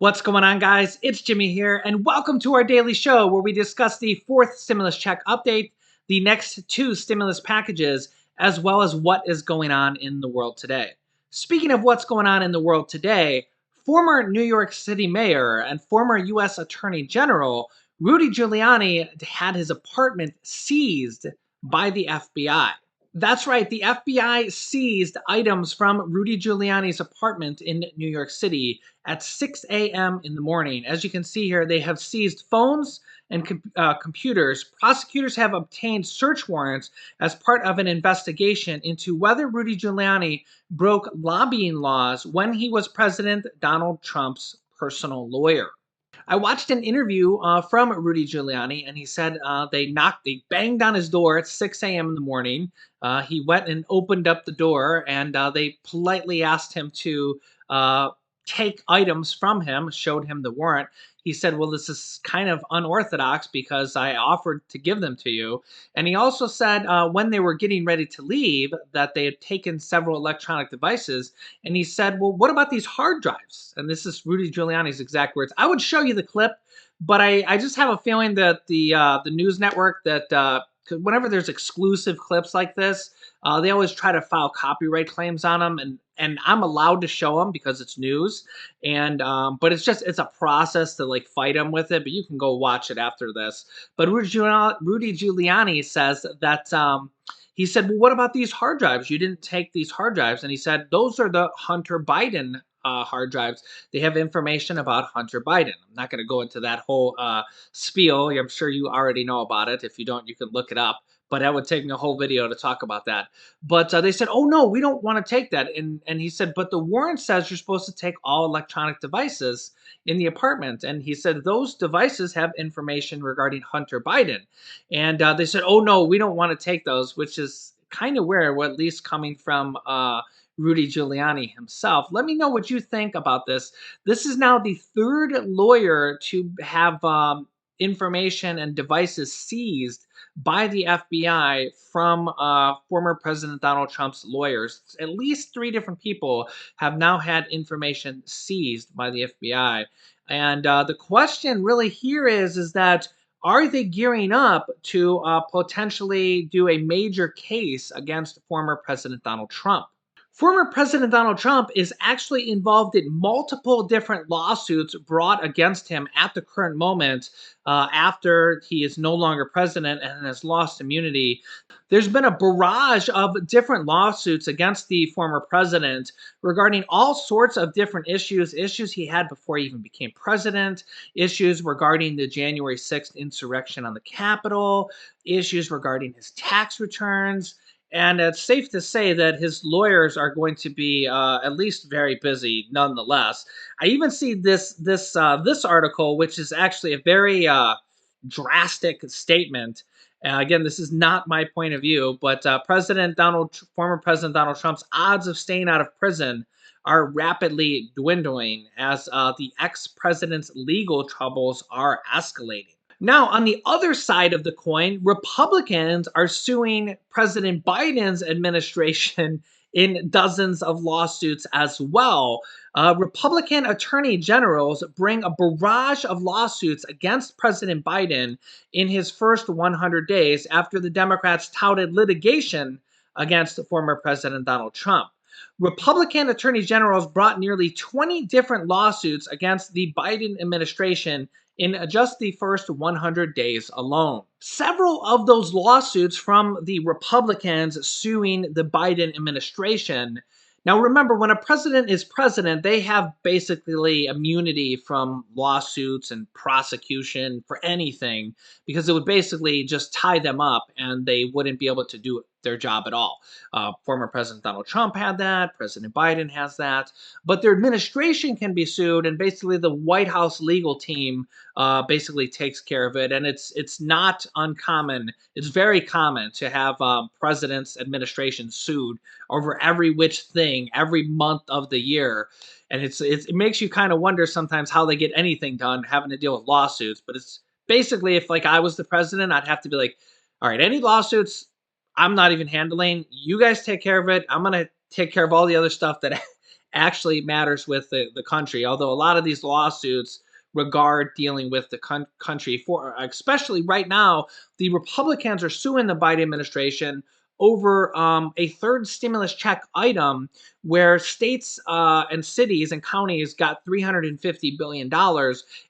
What's going on, guys? It's Jimmy here, and welcome to our daily show where we discuss the fourth stimulus check update, the next two stimulus packages, as well as what is going on in the world today. Speaking of what's going on in the world today, former New York City mayor and former U.S. Attorney General Rudy Giuliani had his apartment seized by the FBI. That's right. The FBI seized items from Rudy Giuliani's apartment in New York City at 6 a.m. in the morning. As you can see here, they have seized phones and computers. Prosecutors have obtained search warrants as part of an investigation into whether Rudy Giuliani broke lobbying laws when he was President Donald Trump's personal lawyer. I watched an interview from Rudy Giuliani, and he said they banged on his door at 6 a.m. in the morning. He went and opened up the door, and they politely asked him to take items from him, showed him the warrant. He said, well, this is kind of unorthodox because I offered to give them to you. And he also said when they were getting ready to leave that they had taken several electronic devices. And he said, well, what about these hard drives? And this is Rudy Giuliani's exact words. I would show you the clip, but I just have a feeling that the news network that whenever there's exclusive clips like this, they always try to file copyright claims on them, and I'm allowed to show them because it's news, and but it's a process to like fight them with it. But you can go watch it after this. But Rudy Giuliani says that he said, well, what about these hard drives? You didn't take these hard drives, and he said those are the Hunter Biden hard drives. They have information about Hunter Biden. I'm not going to go into that whole spiel. I'm sure you already know about it. If you don't, you can look it up. But that would take me a whole video to talk about that. But they said, oh, no, we don't want to take that. And he said, but the warrant says you're supposed to take all electronic devices in the apartment. And he said, those devices have information regarding Hunter Biden. And they said, oh, no, we don't want to take those, which is kind of weird, or at least coming from Rudy Giuliani himself. Let me know what you think about this. This is now the third lawyer to have information and devices seized by the FBI from former President Donald Trump's lawyers. At least three different people have now had information seized by the FBI. And the question really here is that are they gearing up to potentially do a major case against former President Donald Trump? Former President Donald Trump is actually involved in multiple different lawsuits brought against him at the current moment after he is no longer president and has lost immunity. There's been a barrage of different lawsuits against the former president regarding all sorts of different issues he had before he even became president, issues regarding the January 6th insurrection on the Capitol, issues regarding his tax returns. And it's safe to say that his lawyers are going to be at least very busy, nonetheless. I even see this article, which is actually a very drastic statement. Again, this is not my point of view, but former President Donald Trump's odds of staying out of prison are rapidly dwindling as the ex-president's legal troubles are escalating. Now, on the other side of the coin, Republicans are suing President Biden's administration in dozens of lawsuits as well. Republican attorney generals bring a barrage of lawsuits against President Biden in his first 100 days after the Democrats touted litigation against former President Donald Trump. Republican attorney generals brought nearly 20 different lawsuits against the Biden administration in just the first 100 days alone. Several of those lawsuits from the Republicans suing the Biden administration. Now, remember, when a president is president, they have basically immunity from lawsuits and prosecution for anything because it would basically just tie them up and they wouldn't be able to do their job at all. Former President Donald Trump had that. President Biden has that. But their administration can be sued, and basically the White House legal team basically takes care of it. And it's not uncommon. It's very common to have presidents' administrations sued over every which thing every month of the year. And it makes you kind of wonder sometimes how they get anything done having to deal with lawsuits. But it's basically, if like I was the president, I'd have to be like, all right, any lawsuits I'm not even handling, you guys take care of it. I'm going to take care of all the other stuff that actually matters with the country. Although a lot of these lawsuits regard dealing with the country, for especially right now, the Republicans are suing the Biden administration over a third stimulus check item where states and cities and counties got $350 billion.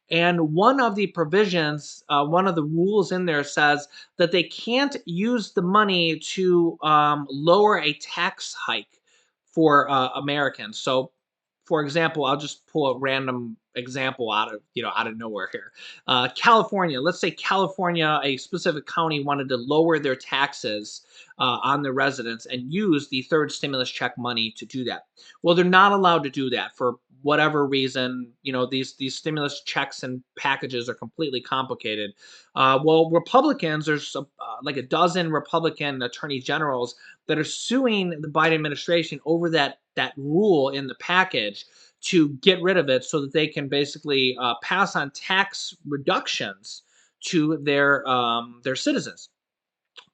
And one of the provisions, one of the rules in there says that they can't use the money to lower a tax hike for Americans. So, for example, I'll just pull a random example out of nowhere here. California. Let's say California, a specific county, wanted to lower their taxes on their residents and use the third stimulus check money to do that. Well, they're not allowed to do that for whatever reason. These stimulus checks and packages are completely complicated. Well, Republicans, there's like a dozen Republican attorney generals that are suing the Biden administration over that rule in the package to get rid of it, so that they can basically pass on tax reductions to their citizens.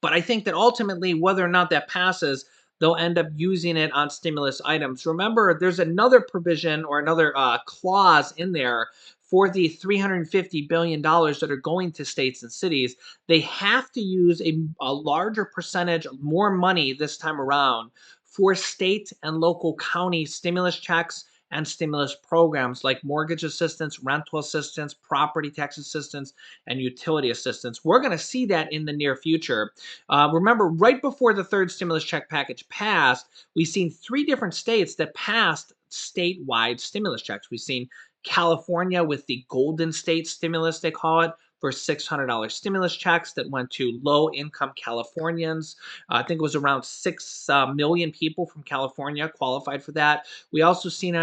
But I think that ultimately, whether or not that passes, they'll end up using it on stimulus items. Remember, there's another provision or another clause in there for the $350 billion that are going to states and cities. They have to use a larger percentage, more money this time around for state and local county stimulus checks and stimulus programs like mortgage assistance, rental assistance, property tax assistance, and utility assistance. We're going to see that in the near future. Remember, right before the third stimulus check package passed, we've seen three different states that passed statewide stimulus checks. We've seen California with the Golden State stimulus, they call it, for $600 stimulus checks that went to low income Californians. I think it was around 6 million people from California qualified for that. We also seen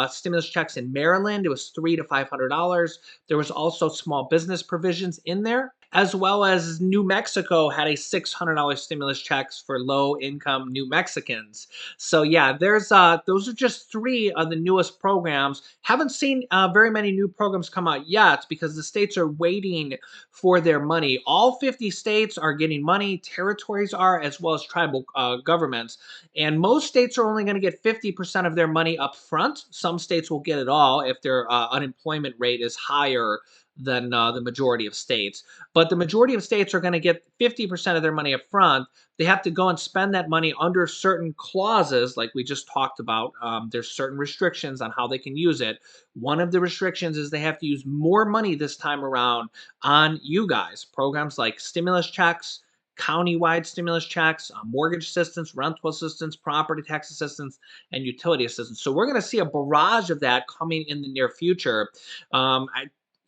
stimulus checks in Maryland. It was $300 to $500. There was also small business provisions in there, as well as New Mexico had a $600 stimulus checks for low income New Mexicans. So yeah, there's those are just three of the newest programs. Haven't seen very many new programs come out yet because the states are waiting for their money. All 50 states are getting money, territories are, as well as tribal governments. And most states are only going to get 50% of their money up front. Some states will get it all if their unemployment rate is higher than the majority of states. But the majority of states are going to get 50% of their money up front. They have to go and spend that money under certain clauses, like we just talked about. There's certain restrictions on how they can use it. One of the restrictions is they have to use more money this time around on you guys. Programs like stimulus checks, countywide stimulus checks, mortgage assistance, rental assistance, property tax assistance, and utility assistance. So we're going to see a barrage of that coming in the near future.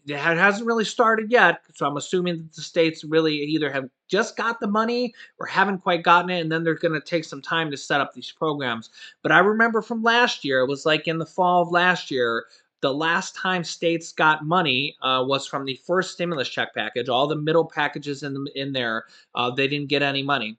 It hasn't really started yet, so I'm assuming that the states really either have just got the money or haven't quite gotten it, and then they're going to take some time to set up these programs. But I remember from last year, it was like in the fall of last year, the last time states got money was from the first stimulus check package. All the middle packages in there, they didn't get any money.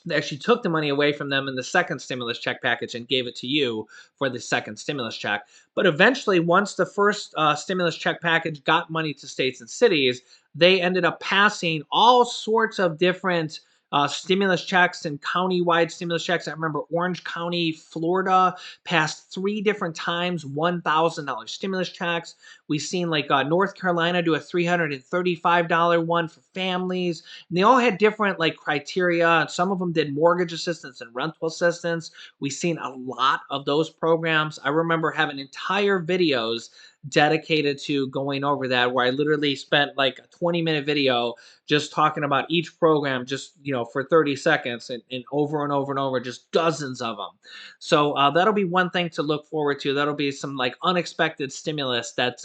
They actually took the money away from them in the second stimulus check package and gave it to you for the second stimulus check. But eventually, once the first stimulus check package got money to states and cities, they ended up passing all sorts of different stimulus checks and county-wide stimulus checks. I remember Orange County, Florida, passed three different times $1,000 stimulus checks. We've seen like North Carolina do a $335 one for families. And they all had different like criteria. Some of them did mortgage assistance and rental assistance. We've seen a lot of those programs. I remember having entire videos dedicated to going over that, where I literally spent like a 20-minute video just talking about each program, just for 30 seconds, and over and over and over, just dozens of them. So that'll be one thing to look forward to. That'll be some like unexpected stimulus that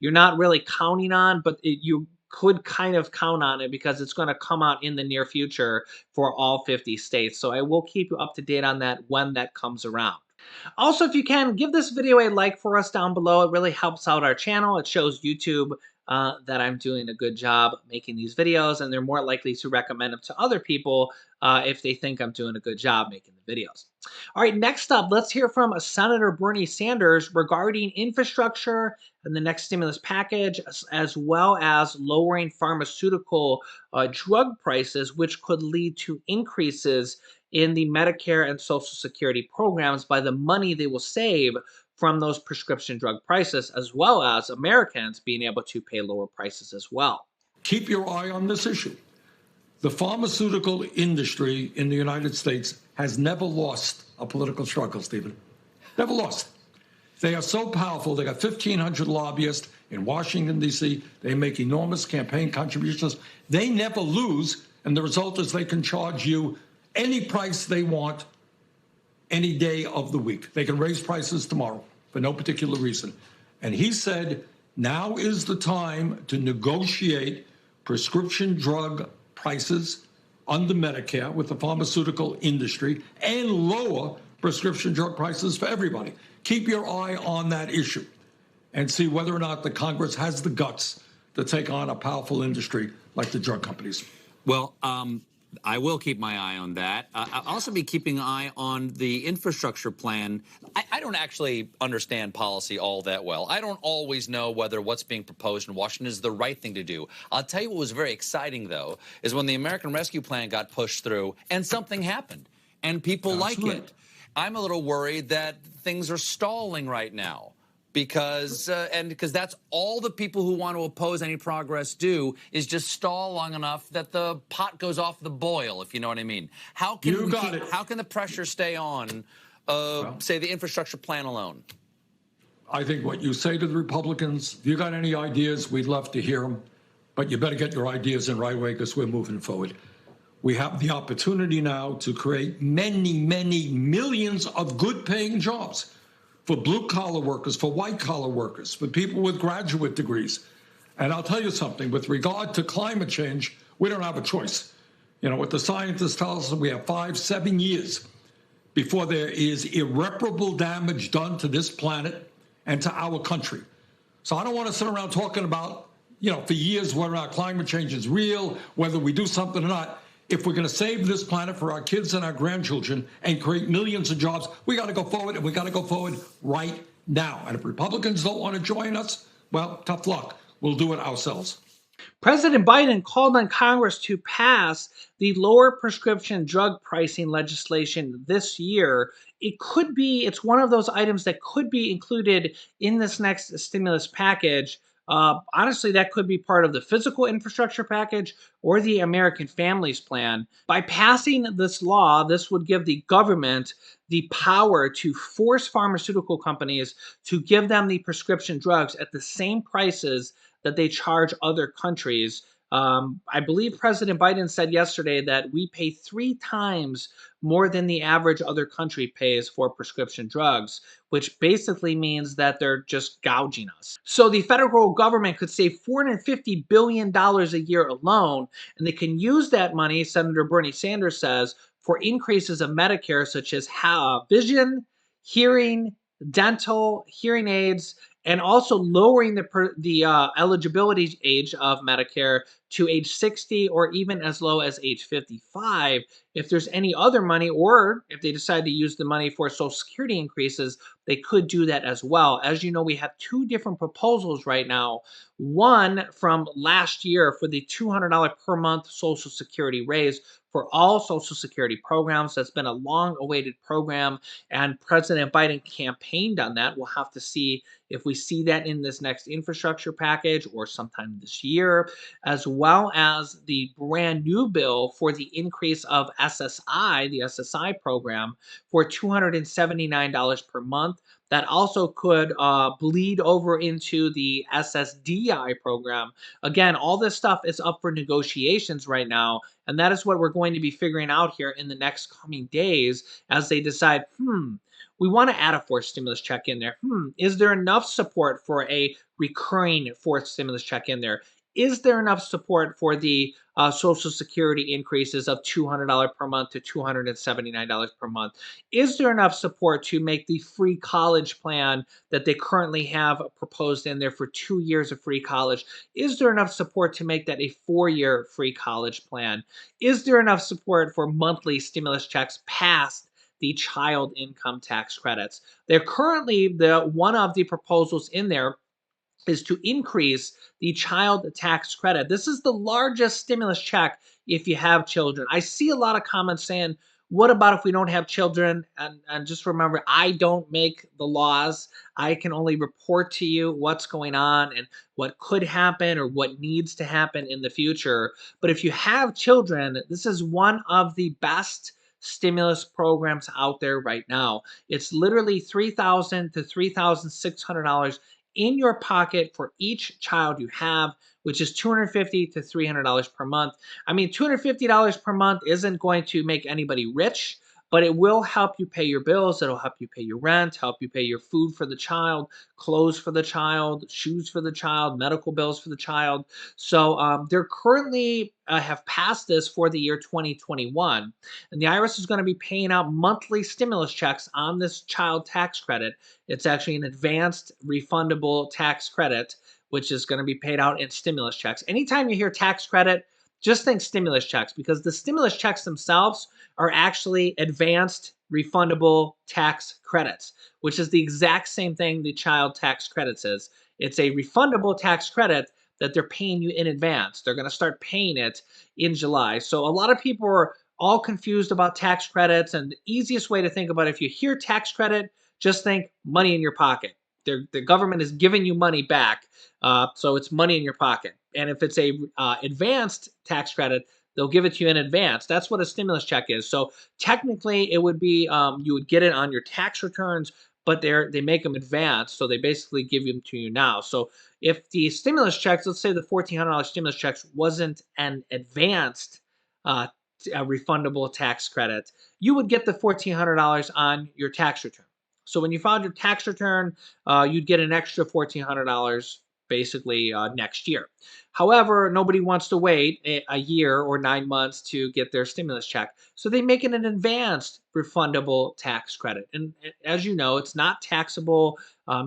you're not really counting on, but you could kind of count on it because it's going to come out in the near future for all 50 states. So I will keep you up to date on that when that comes around. Also, if you can, give this video a like for us down below. It really helps out our channel. It shows YouTube that I'm doing a good job making these videos, and they're more likely to recommend them to other people if they think I'm doing a good job making the videos. All right, next up, let's hear from Senator Bernie Sanders regarding infrastructure and the next stimulus package, as well as lowering pharmaceutical drug prices, which could lead to increases in the Medicare and Social Security programs by the money they will save from those prescription drug prices, as well as Americans being able to pay lower prices as well. Keep your eye on this issue. The pharmaceutical industry in the United States has never lost a political struggle, Stephen. Never lost. They are so powerful. They got 1,500 lobbyists in Washington, D.C. They make enormous campaign contributions. They never lose, and the result is they can charge you any price they want any day of the week. They can raise prices tomorrow for no particular reason. And he said, now is the time to negotiate prescription drug prices under Medicare with the pharmaceutical industry and lower prescription drug prices for everybody. Keep your eye on that issue and see whether or not the Congress has the guts to take on a powerful industry like the drug companies. Well, I will keep my eye on that. I'll also be keeping an eye on the infrastructure plan. I don't actually understand policy all that well. I don't always know whether what's being proposed in Washington is the right thing to do. I'll tell you what was very exciting, though, is when the American Rescue Plan got pushed through and something happened and people like it. I'm a little worried that things are stalling right now. Because that's all the people who want to oppose any progress do is just stall long enough that the pot goes off the boil, if you know what I mean. How can the pressure stay on, say, the infrastructure plan alone? I think what you say to the Republicans, if you got any ideas, we'd love to hear them. But you better get your ideas in right away because we're moving forward. We have the opportunity now to create many, many millions of good-paying jobs for blue-collar workers, for white-collar workers, for people with graduate degrees. And I'll tell you something, with regard to climate change, we don't have a choice. You know, what the scientists tell us, we have 5-7 years before there is irreparable damage done to this planet and to our country. So I don't want to sit around talking about, for years whether or not climate change is real, whether we do something or not. If we're going to save this planet for our kids and our grandchildren and create millions of jobs, we got to go forward, and we got to go forward right now. And if Republicans don't want to join us, well, tough luck. We'll do it ourselves. President Biden called on Congress to pass the lower prescription drug pricing legislation this year. It's one of those items that could be included in this next stimulus package. Honestly, that could be part of the physical infrastructure package or the American Families Plan. By passing this law, this would give the government the power to force pharmaceutical companies to give them the prescription drugs at the same prices that they charge other countries. I believe President Biden said yesterday that we pay 3 times more than the average other country pays for prescription drugs, which basically means that they're just gouging us. So the federal government could save $450 billion a year alone, and they can use that money, Senator Bernie Sanders says, for increases of Medicare such as vision, hearing, dental, hearing aids, and also lowering the eligibility age of Medicare to age 60 or even as low as age 55. If there's any other money, or if they decide to use the money for Social Security increases, they could do that as well. As you know, we have 2 different proposals right now. One from last year for the $200 per month Social Security raise for all Social Security programs. That's been a long-awaited program, and President Biden campaigned on that. We'll have to see if we see that in this next infrastructure package or sometime this year, as well as the brand new bill for the increase of SSI, the SSI program, for $279 per month. That also could bleed over into the SSDI program. Again, all this stuff is up for negotiations right now, and that is what we're going to be figuring out here in the next coming days as they decide, we want to add a 4th stimulus check in there. Is there enough support for a recurring 4th stimulus check in there? Is there enough support for the Social Security increases of $200 per month to $279 per month? Is there enough support to make the free college plan that they currently have proposed in there for 2 years of free college? Is there enough support to make that a 4-year free college plan? Is there enough support for monthly stimulus checks past the child income tax credits? They're currently one of the proposals in there is to increase the child tax credit. This is the largest stimulus check if you have children. I see a lot of comments saying, What about if we don't have children? And just remember, I don't make the laws. I can only report to you what's going on and what could happen or what needs to happen in the future. But if you have children, this is one of the best stimulus programs out there right now. It's literally $3,000 to $3,600 in your pocket for each child you have, which is $250 to $300 per month. I mean, $250 per month isn't going to make anybody rich, but it will help you pay your bills. It'll help you pay your rent, help you pay your food for the child, clothes for the child, shoes for the child, medical bills for the child. So they're currently have passed this for the year 2021. And the IRS is going to be paying out monthly stimulus checks on this child tax credit. It's actually an advanced refundable tax credit, which is going to be paid out in stimulus checks. Anytime you hear tax credit, just think stimulus checks, because the stimulus checks themselves are actually advanced refundable tax credits, which is the exact same thing the child tax credits is. It's a refundable tax credit that they're paying you in advance. They're going to start paying it in July. So a lot of people are all confused about tax credits, and the easiest way to think about it, if you hear tax credit, just think money in your pocket. The government is giving you money back, so it's money in your pocket. And if it's a advanced tax credit, they'll give it to you in advance. That's what a stimulus check is. So technically, it would be you would get it on your tax returns, but they make them advanced, so they basically give them to you now. So if the stimulus checks, let's say the $1,400 stimulus checks wasn't an advanced uh, refundable tax credit, you would get the $1,400 on your tax return. So when you filed your tax return, you'd get an extra $1,400 basically next year. However, nobody wants to wait a year or 9 months to get their stimulus check. So they make it an advanced refundable tax credit. And as you know, it's not taxable.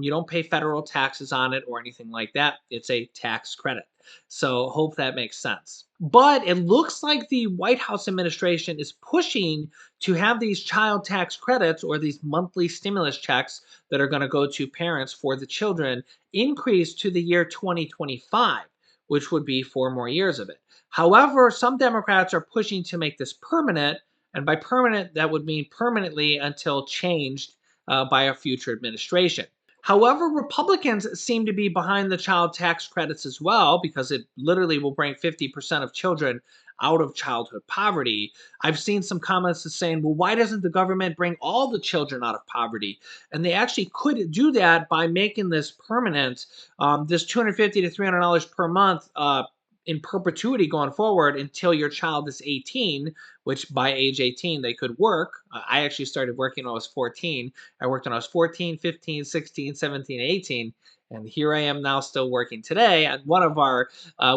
You don't pay federal taxes on it or anything like that. It's a tax credit. So hope that makes sense. But it looks like the White House administration is pushing to have these child tax credits, or these monthly stimulus checks that are going to go to parents for the children, increase to the year 2025, which would be 4 more years of it. However, some Democrats are pushing to make this permanent, and by permanent, that would mean permanently until changed by a future administration. However, Republicans seem to be behind the child tax credits as well, because it literally will bring 50% of children out of childhood poverty. I've seen some comments saying, well, why doesn't the government bring all the children out of poverty? And they actually could do that by making this permanent, this $250 to $300 per month in perpetuity going forward until your child is 18, which by age 18 they could work. I actually started working when I was 14. I worked when I was 14, 15, 16, 17, 18. And here I am now still working today. And one of our,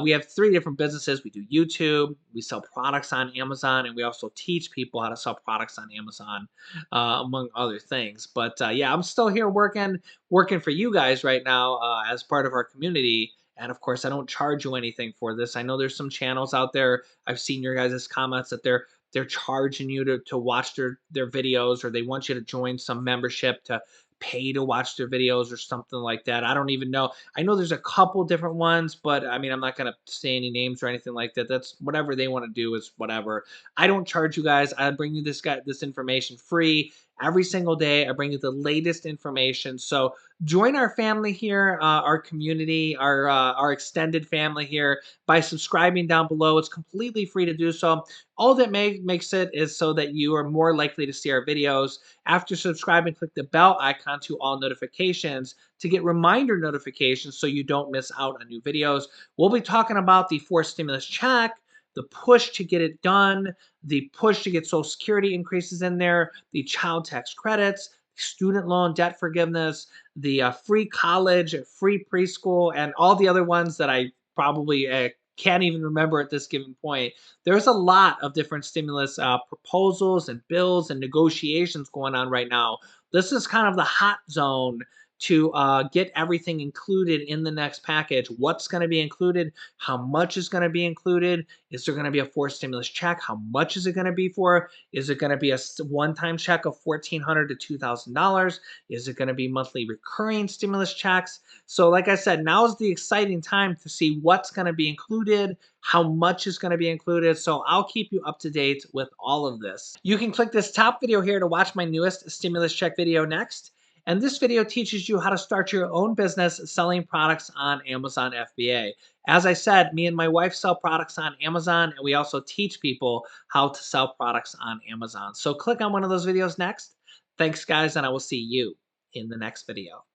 we have 3 different businesses. We do YouTube, we sell products on Amazon, and we also teach people how to sell products on Amazon, among other things. But yeah, I'm still here working for you guys right now as part of our community. And of course, I don't charge you anything for this. I know there's some channels out there. I've seen your guys' comments that they're charging you to watch their videos, or they want you to join some membership to pay to watch their videos or something like that. I don't even know. I know there's a couple different ones, but I mean, I'm not going to say any names or anything like that. That's whatever they want to do is whatever. I don't charge you guys. I bring you this information free every single day. I bring you the latest information. So join our family here, our community, our extended family here by subscribing down below. It's completely free to do so. All that makes it is so that you are more likely to see our videos. After subscribing, click the bell icon to all notifications to get reminder notifications so you don't miss out on new videos. We'll be talking about the fourth stimulus check, the push to get it done, the push to get Social Security increases in there, the child tax credits, student loan debt forgiveness, the free college, free preschool, and all the other ones that I probably can't even remember at this given point. There's a lot of different stimulus proposals and bills and negotiations going on right now. This is kind of the hot zone to get everything included in the next package. What's going to be included? How much is going to be included? Is there going to be a forced stimulus check? How much is it going to be for? Is it going to be a one-time check of $1,400 to $2,000? Is it going to be monthly recurring stimulus checks? So like I said, now is the exciting time to see what's going to be included, how much is going to be included. So I'll keep you up to date with all of this. You can click this top video here to watch my newest stimulus check video next. And this video teaches you how to start your own business selling products on Amazon FBA. As I said, me and my wife sell products on Amazon, and we also teach people how to sell products on Amazon. So click on one of those videos next. Thanks, guys, and I will see you in the next video.